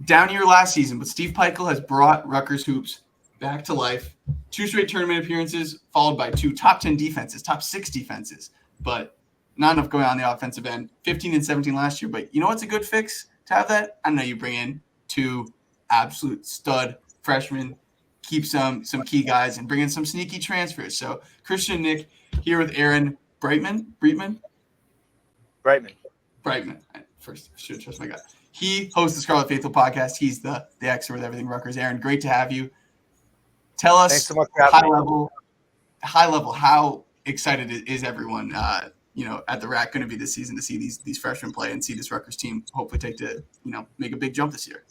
down year last season, but Steve Peichel has brought Rutgers hoops back to life. 2 straight tournament appearances, followed by 2 top 10 defenses, top 6 defenses, but not enough going on the offensive end. 15 and 17 last year, but you know what's a good fix to have that? I know you bring in 2 absolute stud freshmen, keep some key guys, and bring in some sneaky transfers. So Christian and Nick here with Aaron Breitman. First, I should trust my guy. He hosts the Scarlet Faithful podcast. He's the expert with everything Rutgers. Aaron, great to have you. Tell us so much for having me. high level, how excited is everyone, at the RAC going to be this season to see these freshmen play and see this Rutgers team hopefully make a big jump this year.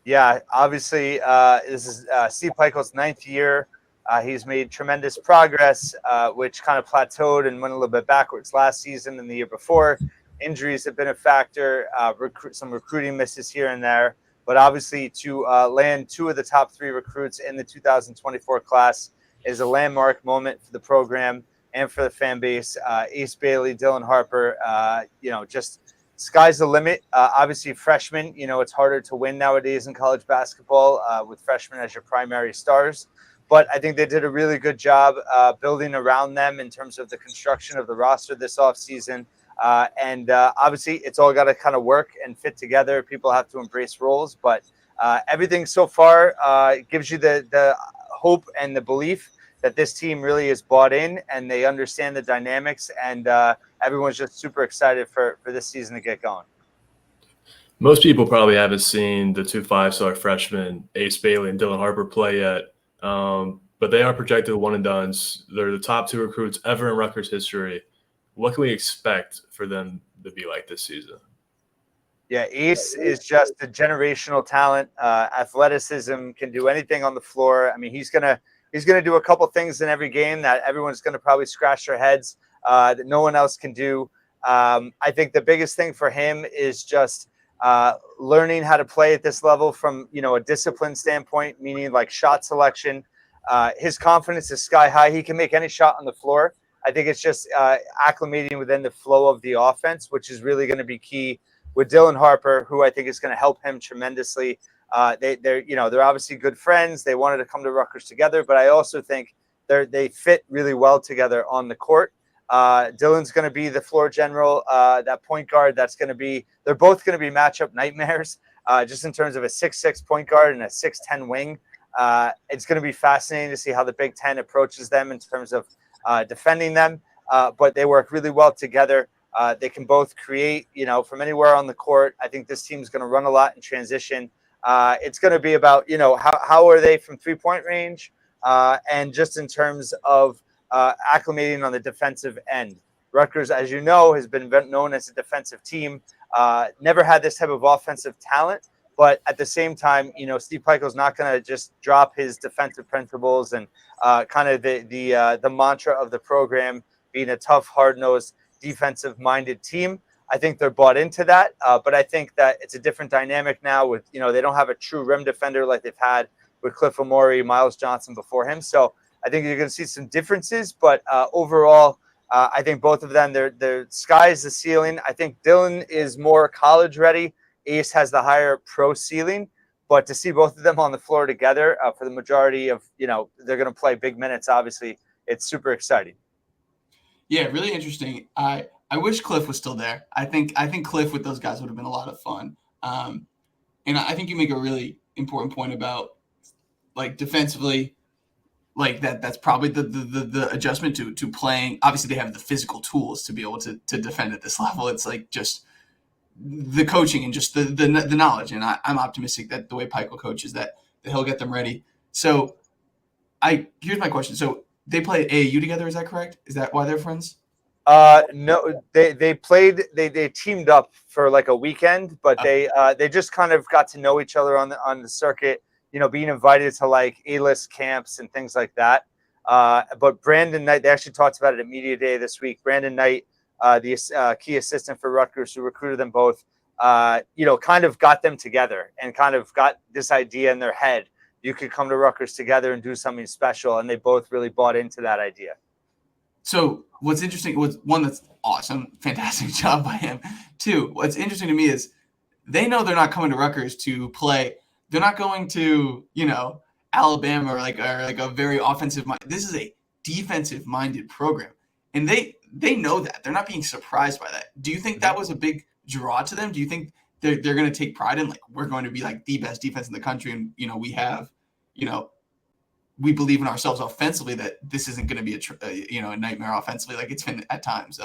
Yeah, obviously, this is Steve Peichel's 9th year. He's made tremendous progress, which kind of plateaued and went a little bit backwards last season and the year before. Injuries have been a factor, some recruiting misses here and there. But obviously, to land 2 of the top 3 recruits in the 2024 class is a landmark moment for the program and for the fan base. Ace Bailey, Dylan Harper, just sky's the limit. Obviously, freshmen, it's harder to win nowadays in college basketball with freshmen as your primary stars. But I think they did a really good job building around them in terms of the construction of the roster this offseason. And obviously, it's all got to kind of work and fit together. People have to embrace roles. But everything so far gives you the hope and the belief that this team really is bought in and they understand the dynamics. And everyone's just super excited for this season to get going. Most people probably haven't seen the 2 5-star freshmen, Ace Bailey and Dylan Harper, play yet. But they are projected one and dones. They're the top 2 recruits ever in Rutgers history. What can we expect for them to be like this season? Yeah, Ace is just a generational talent. Athleticism, can do anything on the floor. I mean, he's gonna do a couple things in every game that everyone's gonna probably scratch their heads that no one else can do. I think the biggest thing for him is just learning how to play at this level from a discipline standpoint, meaning like shot selection. His confidence is sky high. He can make any shot on the floor. I think it's just acclimating within the flow of the offense, which is really going to be key with Dylan Harper, who I think is going to help him tremendously. They're obviously good friends. They wanted to come to Rutgers together, but I also think they fit really well together on the court. Dylan's going to be the floor general, that point guard. They're both going to be matchup nightmares, just in terms of a 6'6" point guard and a 6'10" wing. It's going to be fascinating to see how the Big Ten approaches them in terms of defending them, but they work really well together. They can both create, from anywhere on the court. I think this team's going to run a lot in transition. It's going to be about, how are they from 3-point range, and just in terms of acclimating on the defensive end. Rutgers, as you know, has been known as a defensive team. Never had this type of offensive talent. But at the same time, Steve Peichel's not going to just drop his defensive principles and kind of the mantra of the program being a tough, hard-nosed, defensive-minded team. I think they're bought into that. But I think that it's a different dynamic now with, they don't have a true rim defender like they've had with Cliff Amore, Miles Johnson before him. So I think you're going to see some differences. But overall, I think both of them, their sky's the ceiling. I think Dylan is more college-ready. Ace has the higher pro ceiling, but to see both of them on the floor together for the majority of, they're going to play big minutes. Obviously, it's super exciting. Yeah, really interesting. I wish Cliff was still there. I think Cliff with those guys would have been a lot of fun. And I think you make a really important point about like defensively, like that's probably the adjustment to playing. Obviously, they have the physical tools to be able to defend at this level. It's like just the coaching and just the knowledge. And I'm optimistic that the way Peichel coaches that he'll get them ready. So here's my question. So they play AAU together. Is that correct? Is that why they're friends? No, they teamed up for like a weekend, but they just kind of got to know each other on the circuit, being invited to like A-list camps and things like that. But Brandon Knight, they actually talked about it at Media Day this week. Brandon Knight, the key assistant for Rutgers, who recruited them both, kind of got them together and kind of got this idea in their head. You could come to Rutgers together and do something special. And they both really bought into that idea. So what's interesting was, one, that's awesome. Fantastic job by him. Two, what's interesting to me is they know they're not coming to Rutgers to play. They're not going to, Alabama or like a very offensive mind. This is a defensive minded program. And they know that. They're not being surprised by that. Do you think that was a big draw to them? Do you think they're going to take pride in, like, we're going to be like the best defense in the country, and we have, we believe in ourselves offensively, that this isn't going to be a nightmare offensively like it's been at times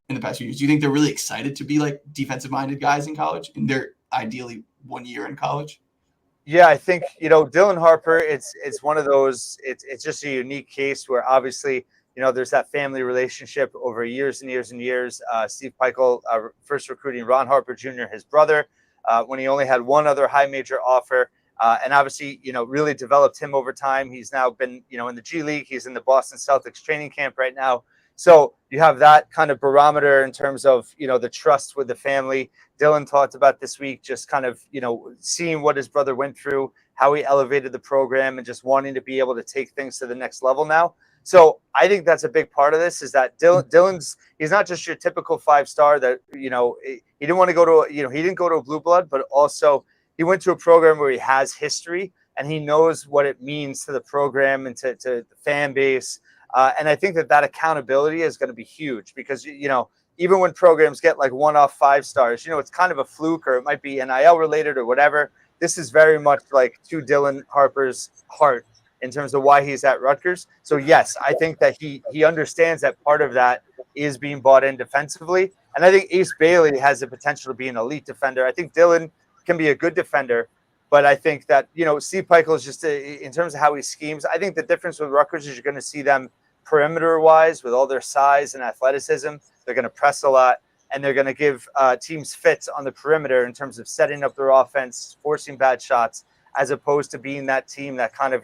in the past few years? Do you think they're really excited to be like defensive minded guys in college, and they're ideally 1 year in college? Yeah, I think, Dylan Harper, it's one of those, it's just a unique case where obviously, there's that family relationship over years and years and years. Steve Peichel first recruiting Ron Harper Jr., his brother, when he only had one other high major offer. And obviously, really developed him over time. He's now been, in the G League. He's in the Boston Celtics training camp right now. So you have that kind of barometer in terms of, the trust with the family. Dylan talked about this week, just kind of, seeing what his brother went through, how he elevated the program, and just wanting to be able to take things to the next level now. So I think that's a big part of this, is that he's not just your typical 5-star that, he didn't want to go to, he didn't go to a blue blood, but also he went to a program where he has history and he knows what it means to the program and to the fan base. And I think that accountability is going to be huge, because, even when programs get like one-off 5 stars, it's kind of a fluke, or it might be NIL related or whatever. This is very much like to Dylan Harper's heart in terms of why he's at Rutgers. So yes, I think that he understands that part of that is being bought in defensively. And I think Ace Bailey has the potential to be an elite defender. I think Dylan can be a good defender, but I think that, Steve Peichel is just in terms of how he schemes. I think the difference with Rutgers is you're going to see them perimeter-wise with all their size and athleticism. They're going to press a lot, and they're going to give teams fits on the perimeter in terms of setting up their offense, forcing bad shots, as opposed to being that team that kind of,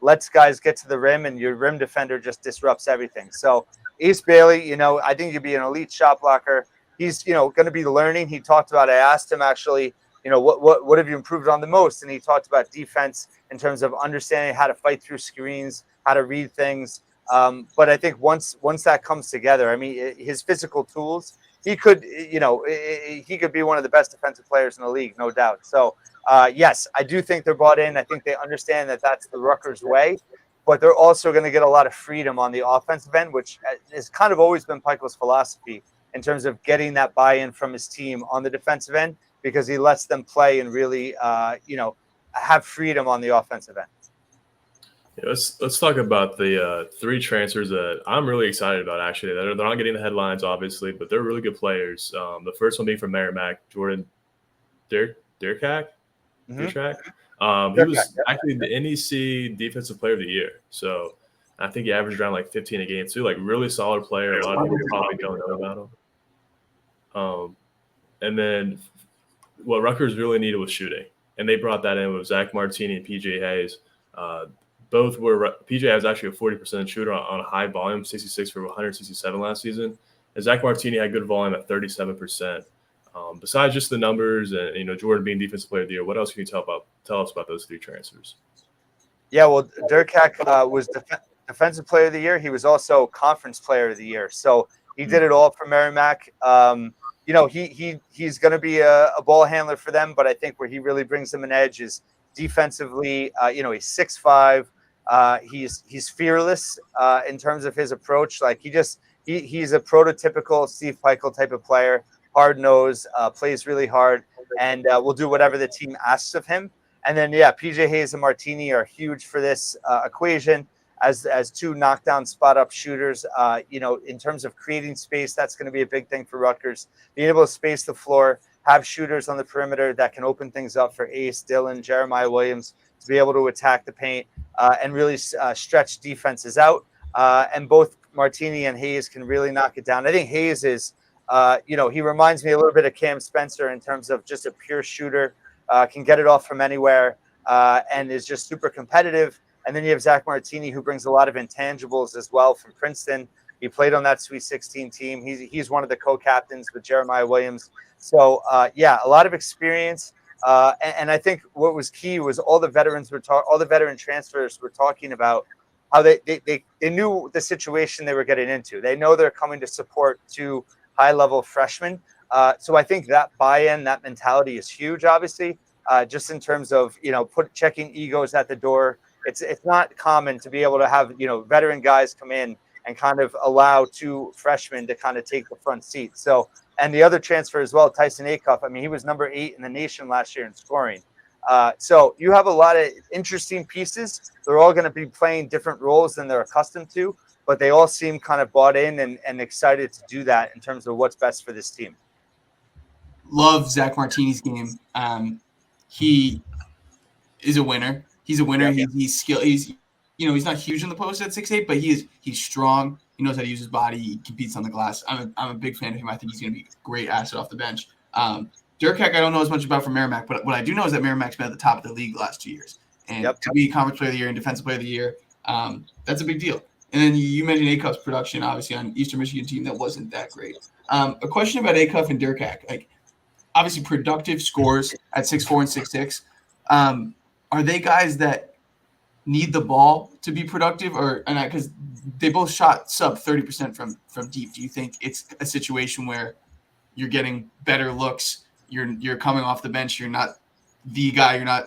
lets guys get to the rim and your rim defender just disrupts everything. So Ace Bailey, I think you'd be an elite shot blocker. He's, going to be learning. He talked about, I asked him actually, what have you improved on the most? And he talked about defense in terms of understanding how to fight through screens, how to read things. But I think once that comes together, I mean, his physical tools, he could be one of the best defensive players in the league, no doubt. So, yes, I do think they're bought in. I think they understand that that's the Rutgers way, but they're also going to get a lot of freedom on the offensive end, which has kind of always been Peichel's philosophy in terms of getting that buy-in from his team on the defensive end, because he lets them play and really, have freedom on the offensive end. Yeah, let's talk about the 3 transfers that I'm really excited about. Actually, they're not getting the headlines, obviously, but they're really good players. The first one being from Merrimack, Jordan Dirkak. He was actually the NEC Defensive Player of the Year. So I think he averaged around like 15 a game too. Like, really solid player. A lot of people probably don't know about him. And then what Rutgers really needed was shooting, and they brought that in with Zach Martini and PJ Hayes. Both were – PJ was actually a 40% shooter on a high volume, 66 for 167 last season. And Zach Martini had good volume at 37%. Besides just the numbers and, Jordan being Defensive Player of the Year, what else can you tell us about those 3 transfers? Yeah, well, Dirkak was Defensive Player of the Year. He was also Conference Player of the Year. So he did it all for Merrimack. He's going to be a ball handler for them, but I think where he really brings them an edge is defensively. He's 6'5". He's fearless in terms of his approach. Like, he's a prototypical Steve Peichel type of player. Hard nose, plays really hard, and will do whatever the team asks of him. And then, PJ Hayes and Martini are huge for this equation as 2 knockdown spot up shooters. In terms of creating space, that's going to be a big thing for Rutgers. Being able to space the floor, have shooters on the perimeter that can open things up for Ace, Dylan, Jeremiah Williams to be able to attack the paint and really stretch defenses out. And both Martini and Hayes can really knock it down. I think Hayes is, he reminds me a little bit of Cam Spencer in terms of just a pure shooter, can get it off from anywhere, and is just super competitive. And then you have Zach Martini, who brings a lot of intangibles as well from Princeton. He played on that Sweet 16 team. He's one of the co-captains with Jeremiah Williams. So, a lot of experience. And I think what was key was all the veteran transfers were talking about how they knew the situation they were getting into. They know they're coming to support 2 high-level freshmen, So I think that buy-in, that mentality is huge, obviously, just in terms of, checking egos at the door. It's not common to be able to have, veteran guys come in and kind of allow two freshmen to kind of take the front seat. So, and the other transfer as well, Tyson Acuff, I mean, he was number 8 in the nation last year in scoring. So you have a lot of interesting pieces. They're all going to be playing different roles than they're accustomed to, but they all seem kind of bought in and excited to do that in terms of what's best for this team. Love Zach Martini's game. He is a winner. He's a winner. Yeah. He's skilled. He's not huge in the post at 6'8", but he's strong. He knows how to use his body. He competes on the glass. I'm a big fan of him. I think he's going to be a great asset off the bench. Durkak, I don't know as much about from Merrimack, but what I do know is that Merrimack's been at the top of the league the last 2 years. And to be Conference Player of the Year and Defensive Player of the Year, that's a big deal. And then you mentioned Acuff's production, obviously, on Eastern Michigan team that wasn't that great. A question about Acuff and Durkak. Like, obviously, productive scores at 6'4" and 6'6". Are they guys that need the ball to be productive, because they both shot sub 30% from deep? Do you think it's a situation where you're getting better looks? You're coming off the bench. You're not the guy. You're not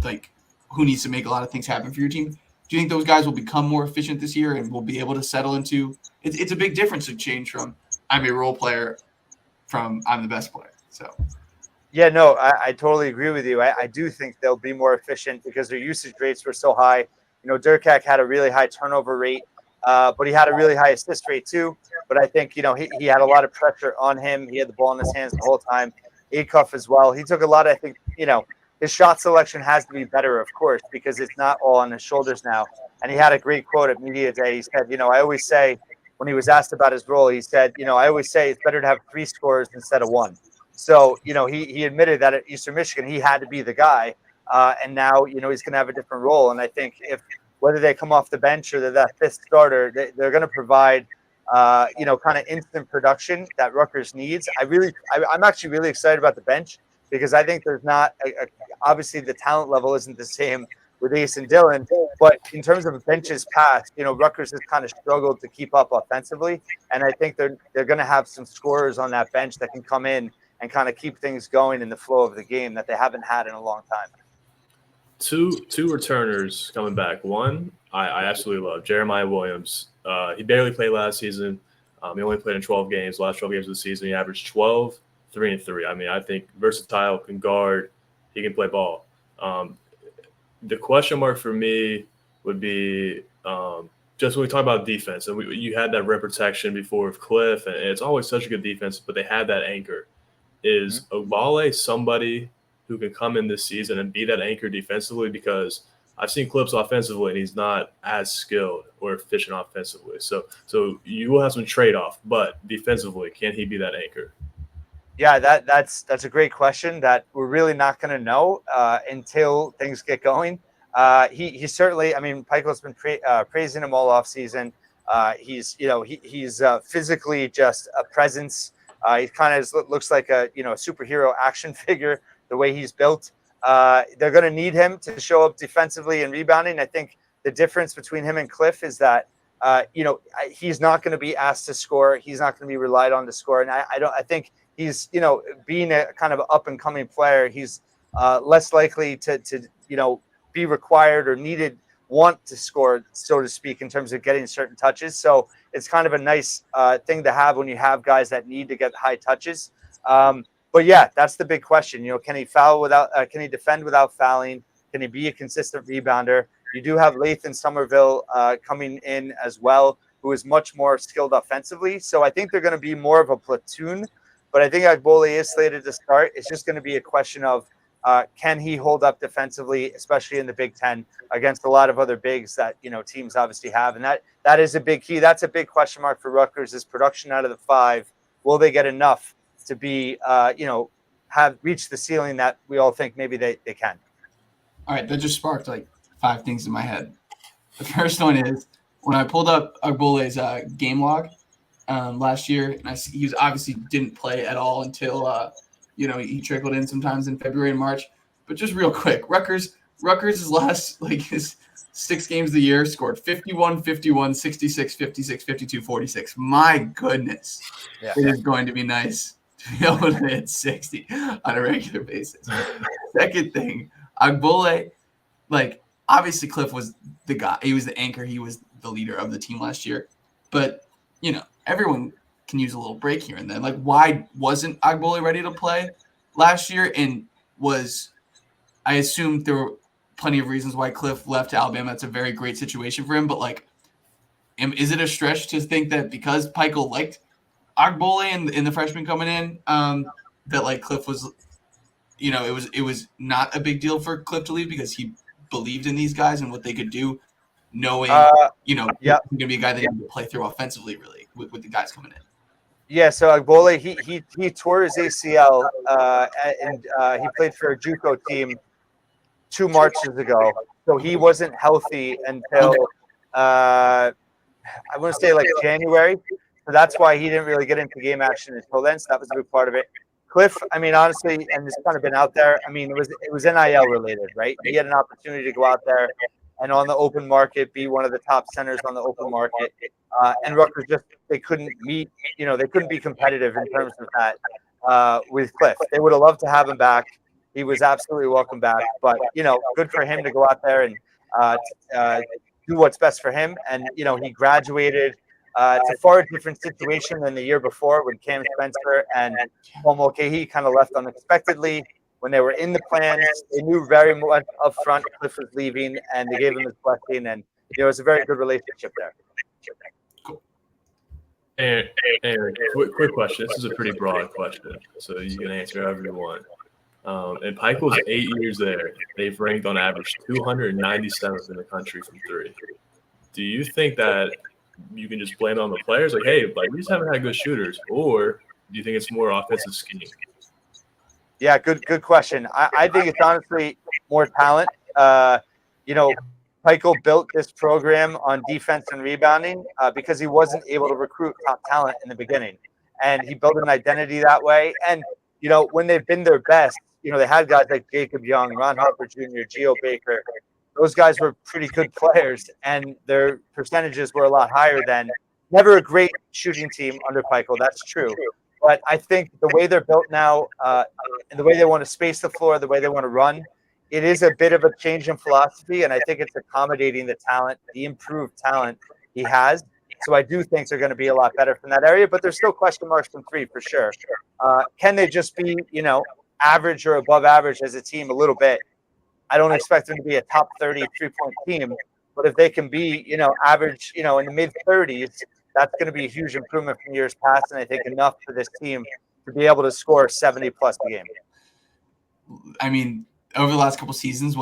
like who needs to make a lot of things happen for your team. Do you think those guys will become more efficient this year and will be able to settle into? It's a big difference to change from I'm a role player from I'm the best player. So. Yeah, no, I totally agree with you. I do think they'll be more efficient because their usage rates were so high. Durkak had a really high turnover rate, but he had a really high assist rate too. But I think, he had a lot of pressure on him. He had the ball in his hands the whole time. Acuff as well. He took a lot, I think, his shot selection has to be better, of course, because it's not all on his shoulders now. And he had a great quote at Media Day. He said, I always say, when he was asked about his role, he said, I always say it's better to have 3 scorers instead of 1. So, he admitted that at Eastern Michigan, he had to be the guy. And now, he's going to have a different role. And I think whether they come off the bench or they're that 5th starter, they're going to provide, kind of instant production that Rutgers needs. I'm actually really excited about the bench because I think there's not obviously the talent level isn't the same with Ace and Dylan, but in terms of benches past, Rutgers has kind of struggled to keep up offensively. And I think they're going to have some scorers on that bench that can come in and kind of keep things going in the flow of the game that they haven't had in a long time. Two returners coming back. One, I absolutely love Jeremiah Williams. He barely played last season. He only played in 12 games. Last 12 games of the season, he averaged 12, 3 and 3. I mean, I think versatile, can guard, he can play ball. The question mark for me would be just when we talk about defense, and you had that rim protection before with Cliff, and it's always such a good defense, but they had that anchor. Is Ogbale somebody who can come in this season and be that anchor defensively? Because I've seen clips offensively, and he's not as skilled or efficient offensively. So you will have some trade-off, but defensively, can he be that anchor? Yeah, that's a great question that we're really not going to know until things get going. He certainly, I mean, Pico's been praising him all off season. He's physically just a presence. He kind of looks like a superhero action figure the way he's built. They're going to need him to show up defensively and rebounding. I think the difference between him and Cliff is that he's not going to be asked to score. He's not going to be relied on to score. And I think he's being a kind of up and coming player. He's less likely to be required or want to score, so to speak, in terms of getting certain touches. So it's kind of a nice thing to have when you have guys that need to get high touches. But yeah, that's the big question. Can he can he defend without fouling? Can he be a consistent rebounder? You do have Lathan Somerville coming in as well, who is much more skilled offensively. So I think they're going to be more of a platoon. But I think Ogbale is slated to start. It's just going to be a question of can he hold up defensively, especially in the Big Ten against a lot of other bigs that teams obviously have, and that is a big key. That's a big question mark for Rutgers. Is production out of the 5? Will they get enough to be have reached the ceiling that we all think maybe they can? All right, that just sparked like 5 things in my head. The first one is when I pulled up Ogbale's game log last year, and he obviously didn't play at all until he trickled in sometimes in February and March. But just real quick, Rutgers' last his 6 games of the year scored 51, 51, 66, 56, 52, 46. My goodness, it is going to be nice to be able to hit 60 on a regular basis. Second thing, Agbole, like obviously Cliff was the guy. He was the anchor. He was the leader of the team last year. But, everyone can use a little break here and then. Like, why wasn't Agbole ready to play last year? And I assume there were plenty of reasons why Cliff left to Alabama. It's a very great situation for him. But, like, is it a stretch to think that because Pikel liked Agbole and the freshman coming in, that, like, Cliff was, it was not a big deal for Cliff to leave because he believed in these guys and what they could do, knowing, he's going to be a guy that can play through offensively, really, with the guys coming in. Yeah, so Agbole, he tore his ACL, and he played for a JUCO team 2 Marches ago. So he wasn't healthy until, I want to say, like, January. So that's why he didn't really get into game action until then. So that was a big part of it. Cliff, I mean, honestly, and it's kind of been out there. I mean, it was NIL related, right? He had an opportunity to go out there and on the open market be one of the top centers on the open market. And Rutgers they couldn't meet, they couldn't be competitive in terms of that with Cliff. They would have loved to have him back. He was absolutely welcome back. But, good for him to go out there and do what's best for him. And, he graduated. It's a far different situation than the year before when Cam Spencer and Paul Mulcahy kind of left unexpectedly. When they were in the plans, they knew very much up front Cliff was leaving, and they gave him his blessing. And it was a very good relationship there. Cool. And quick question. This is a pretty broad question, so you can answer however you want. In Pikel's 8 years there, they've ranked on average 297th in the country from 3. Do you think that you can just blame it on the players? Like, hey, we just haven't had good shooters. Or do you think it's more offensive scheme? Yeah, good question. I think it's honestly more talent. Pikel built this program on defense and rebounding because he wasn't able to recruit top talent in the beginning. And he built an identity that way. And, when they've been their best, they had guys like Jacob Young, Ron Harper Jr., Geo Baker. Those guys were pretty good players, and their percentages were a lot higher than never a great shooting team under Pikel. That's true. But I think the way they're built now, and the way they want to space the floor, the way they want to run, it is a bit of a change in philosophy, and I think it's accommodating the talent, the improved talent he has. So I do think they're going to be a lot better from that area, but there's still question marks from 3 for sure. Can they just be, average or above average as a team a little bit? I don't expect them to be a top 30 3-point team, but if they can be, average, in the mid-30s, that's going to be a huge improvement from years past, and I think enough for this team to be able to score 70-plus a game. I mean, over the last couple seasons,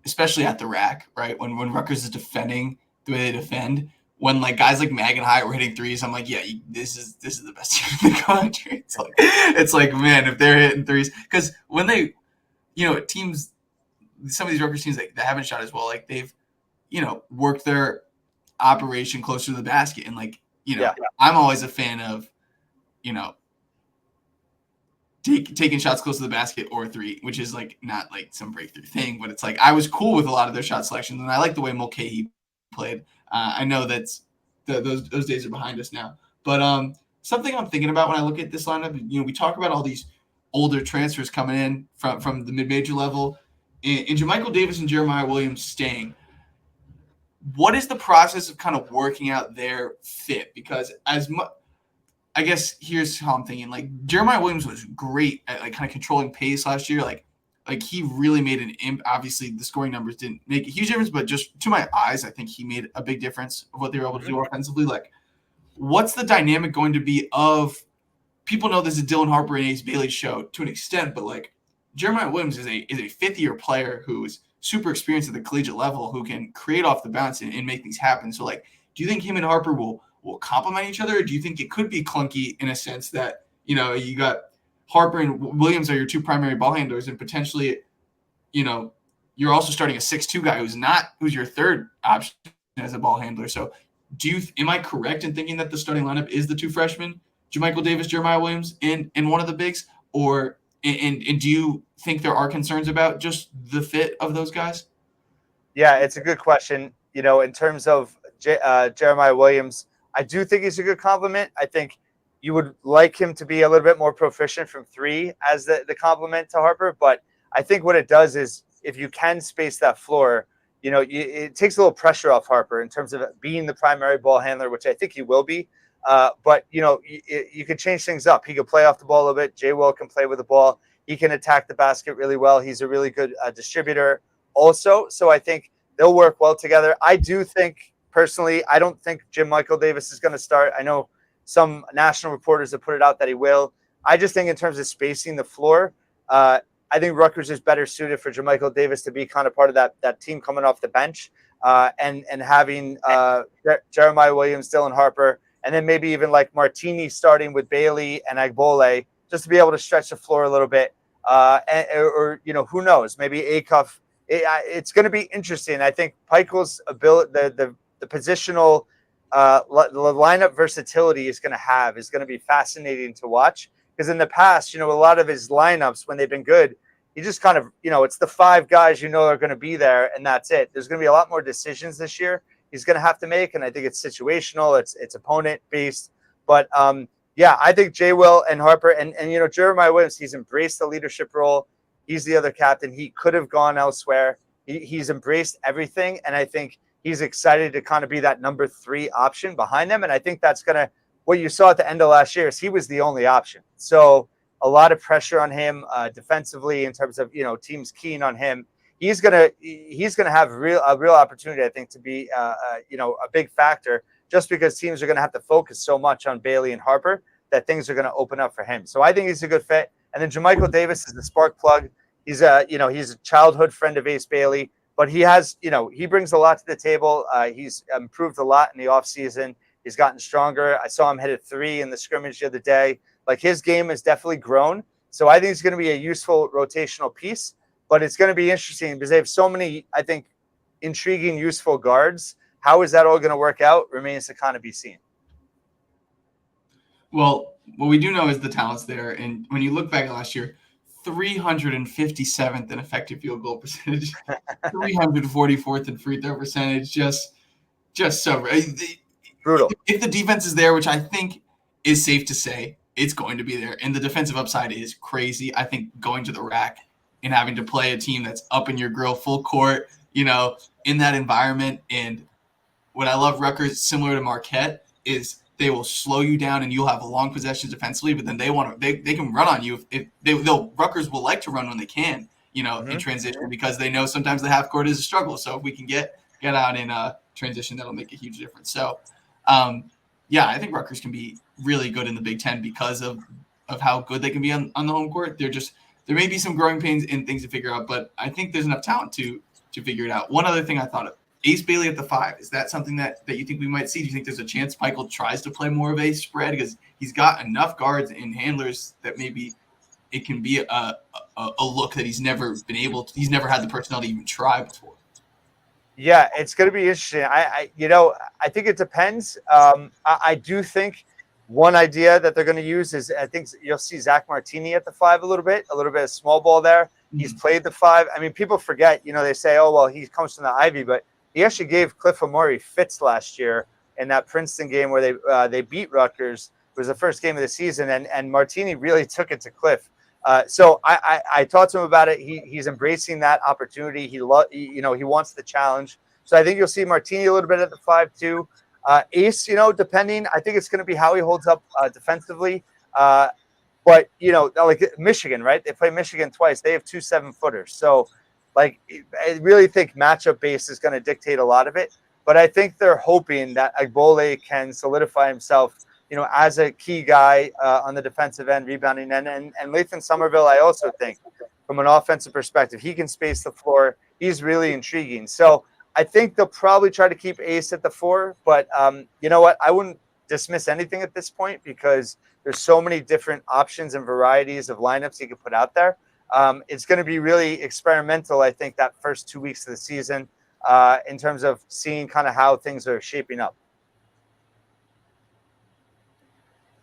especially at the rack, right, when Rutgers is defending the way they defend, when guys like Mag and Hyatt were hitting threes, I'm like, yeah, this is the best team in the country. It's like, man, if they're hitting threes, because when they, teams, some of these Rutgers teams that haven't shot as well, they've, worked their operation closer to the basket, and I'm always a fan of, taking shots close to the basket or 3, which is not some breakthrough thing, but it's I was cool with a lot of their shot selections, and I like the way Mulcahy played. I know that's those days are behind us now, but something I'm thinking about when I look at this lineup, we talk about all these older transfers coming in from the mid-major level, and JaMychal Davis and Jeremiah Williams staying. What is the process of kind of working out their fit? Because I guess here's how I'm thinking. Jeremiah Williams was great at kind of controlling pace last year. He really made an imp. Obviously, the scoring numbers didn't make a huge difference, but just to my eyes, I think he made a big difference of what they were able to do offensively. What's the dynamic going to be of people know this is Dylan Harper and Ace Bailey's show to an extent, but Jeremiah Williams is a 5th-year player who is super experienced at the collegiate level, who can create off the bounce and make things happen. So do you think him and Harper will complement each other, or do you think it could be clunky in a sense that, you got Harper and Williams are your 2 primary ball handlers, and potentially, you're also starting a 6'2" guy who's your 3rd option as a ball handler. So am I correct in thinking that the starting lineup is the 2 freshmen, JaMychal Davis, Jeremiah Williams, and one of the bigs, or and do you think there are concerns about just the fit of those guys? Yeah, it's a good question. In terms of Jeremiah Williams, I do think he's a good compliment. I think you would like him to be a little bit more proficient from three as the complement to Harper. But I think what it does is if you can space that floor, it takes a little pressure off Harper in terms of being the primary ball handler, which I think he will be. But you could change things up. He could play off the ball a little bit. Jay Will can play with the ball. He can attack the basket really well. He's a really good distributor also. So I think they'll work well together. I do think personally, I don't think Jim Michael Davis is going to start. I know some national reporters have put it out that he will. I just think in terms of spacing the floor, I think Rutgers is better suited for JaMychal Davis to be kind of part of that team coming off the bench and having Jeremiah Williams, Dylan Harper, and then maybe even like Martini starting with Bailey and Agbole just to be able to stretch the floor a little bit. Or who knows, maybe Acuff. It's going to be interesting. I think Pikel's ability, the positional the lineup versatility is going to be fascinating to watch, because in the past, a lot of his lineups when they've been good, he just kind of, it's the five guys are going to be there and that's it. There's going to be a lot more decisions this year he's going to have to make, and I think it's situational, it's opponent based. But I think Jay Will and Harper and Jeremiah Williams, he's embraced the leadership role. He's the other captain. He could have gone elsewhere. He's embraced everything, and I think he's excited to kind of be that number 3 option behind them. And I think that's going to, what you saw at the end of last year is he was the only option. So a lot of pressure on him defensively in terms of, teams keen on him. He's going to have a real opportunity, I think, to be, a big factor, just because teams are going to have to focus so much on Bailey and Harper that things are going to open up for him. So I think he's a good fit. And then JaMychal Davis is the spark plug. He's he's a childhood friend of Ace Bailey. But he has, he brings a lot to the table. He's improved a lot in the offseason. He's gotten stronger. I saw him hit a 3 in the scrimmage the other day. Like, his game has definitely grown. So I think it's going to be a useful rotational piece. But it's going to be interesting because they have so many, I think, intriguing, useful guards. How is that all going to work out remains to kind of be seen. Well, what we do know is the talent's there. And when you look back at last year, 357th in effective field goal percentage, 344th in free throw percentage, just so brutal. If the defense is there, which I think is safe to say, it's going to be there, and the defensive upside is crazy. I think going to the rack and having to play a team that's up in your grill full court, in that environment. And what I love Rutgers, similar to Marquette, is they will slow you down and you'll have long possessions defensively, but then they can run on you. Rutgers will like to run when they can, in transition, because they know sometimes the half court is a struggle. So if we can get out in transition, that'll make a huge difference. So, I think Rutgers can be really good in the Big Ten because of how good they can be on the home court. There may be some growing pains and things to figure out, but I think there's enough talent to figure it out. One other thing I thought of, Ace Bailey at the 5. Is that something that you think we might see? Do you think there's a chance Michael tries to play more of a spread, because he's got enough guards and handlers that maybe it can be a look that he's never had the personnel to even try before? Yeah, it's going to be interesting. I think it depends. I do think one idea that they're going to use is, I think you'll see Zach Martini at the 5 a little bit of small ball there. Mm-hmm. He's played the 5. I mean, people forget, they say, oh, well, he comes from the Ivy, but he actually gave Cliff Amore fits last year in that Princeton game where they beat Rutgers. It was the first game of the season, and Martini really took it to Cliff. So I talked to him about it. He's embracing that opportunity. He wants the challenge. So I think you'll see Martini a little bit at the 5 too. Ace, depending, I think it's going to be how he holds up defensively. But like Michigan, right? They play Michigan twice. They have 2 7-footers. So, like, I really think matchup base is going to dictate a lot of it. But I think they're hoping that Agbole can solidify himself, as a key guy on the defensive end, rebounding end. And Lathan Somerville, I also think, from an offensive perspective, he can space the floor. He's really intriguing. So I think they'll probably try to keep Ace at the 4. But you know what? I wouldn't dismiss anything at this point, because there's so many different options and varieties of lineups you can put out there. It's going to be really experimental, I think, that first 2 weeks of the season in terms of seeing kind of how things are shaping up.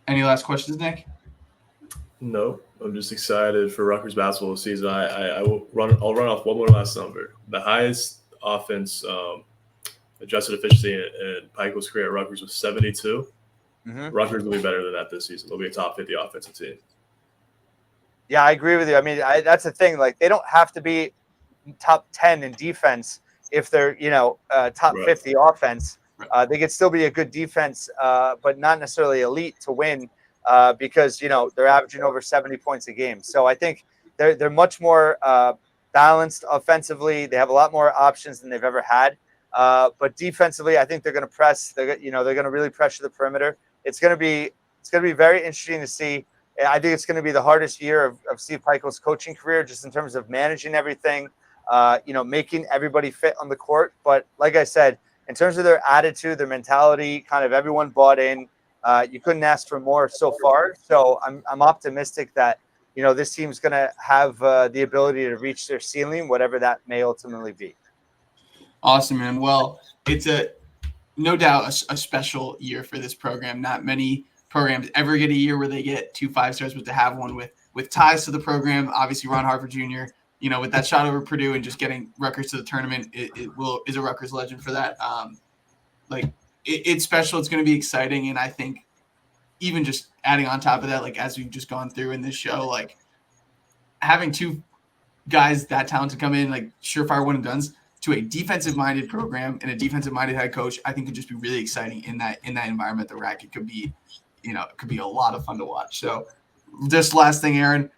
Any last questions, Nick? No, I'm just excited for Rutgers basketball this season. I'll run off one more last number. The highest offense adjusted efficiency in Pikel's career at Rutgers was 72. Rutgers will be better than that this season. They'll be a top 50 offensive team. Yeah, I agree with you. I mean, that's the thing. Like, they don't have to be top 10 in defense if they're, top 50 offense. They could still be a good defense, but not necessarily elite to win because, they're averaging over 70 points a game. So I think they're much more balanced offensively. They have a lot more options than they've ever had. But defensively, I think they're going to press. They're going to really pressure the perimeter. It's going to be very interesting to see. I think it's going to be the hardest year of Steve Pikiell's coaching career, just in terms of managing everything, making everybody fit on the court. But like I said, in terms of their attitude, their mentality, kind of everyone bought in. You couldn't ask for more so far. So I'm optimistic that this team's going to have the ability to reach their ceiling, whatever that may ultimately be. Awesome, man. Well, it's no doubt a special year for this program. Not many programs ever get a year where they get 2 5-stars, but to have one with ties to the program, obviously Ron Harper Jr., with that shot over Purdue and just getting Rutgers to the tournament, is a Rutgers legend for that. It's special. It's going to be exciting, and I think even just adding on top of that, like as we've just gone through in this show, like having 2 guys that talented come in, like surefire one and dones, to a defensive-minded program and a defensive-minded head coach, I think could just be really exciting in that environment. The rack, it could be a lot of fun to watch. So, just last thing, Aaron,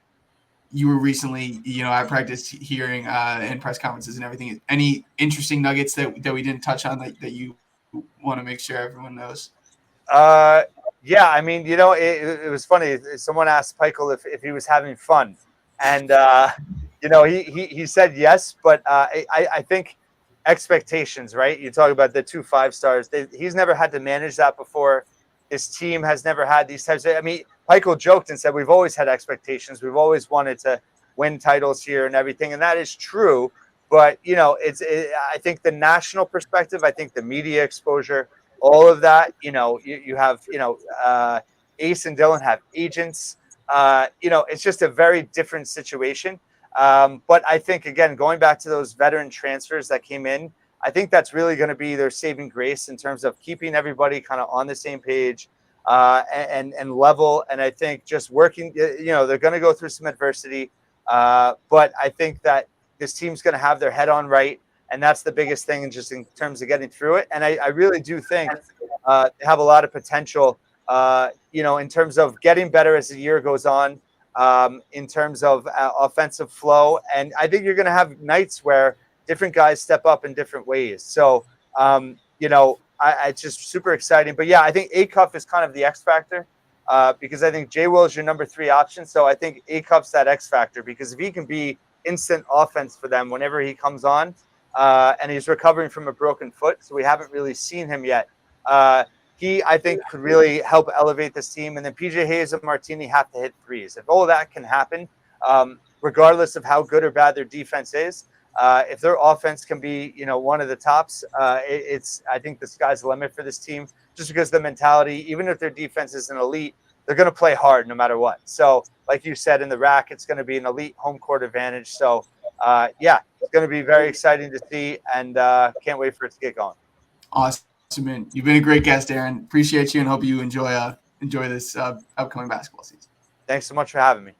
you were recently, at practice hearing and press conferences and everything. Any interesting nuggets that we didn't touch on that you want to make sure everyone knows? Yeah, I mean, it was funny. Someone asked Pikiell if he was having fun, and he said yes, but I think expectations, right? You talk about the 2 5-stars. He's never had to manage that before. His team has never had these types of. I mean, Pikiell joked and said we've always had expectations. We've always wanted to win titles here and everything, and that is true. But I think the national perspective, I think the media exposure, all of that. You have Ace and Dylan have agents. It's just a very different situation. But I think, again, going back to those veteran transfers that came in, I think that's really going to be their saving grace in terms of keeping everybody kind of on the same page and level. And I think just working, they're going to go through some adversity. But I think that this team's going to have their head on right. And that's the biggest thing just in terms of getting through it. And I really do think they have a lot of potential, in terms of getting better as the year goes on. In terms of offensive flow. And I think you're going to have nights where different guys step up in different ways. So, it's just super exciting. But, yeah, I think Acuff is kind of the X factor because I think Jay Will is your number 3 option. So I think Acuff's that X factor because if he can be instant offense for them whenever he comes on and he's recovering from a broken foot, so we haven't really seen him yet, he, I think, could really help elevate this team. And then PJ Hayes and Martini have to hit threes. If all of that can happen, regardless of how good or bad their defense is, if their offense can be, one of the tops, I think the sky's the limit for this team just because the mentality, even if their defense is an elite, they're going to play hard no matter what. So like you said, in the rack, it's going to be an elite home court advantage. So, it's going to be very exciting to see and can't wait for it to get going. Awesome. Man. You've been a great guest, Aaron. Appreciate you and hope you enjoy this upcoming basketball season. Thanks so much for having me.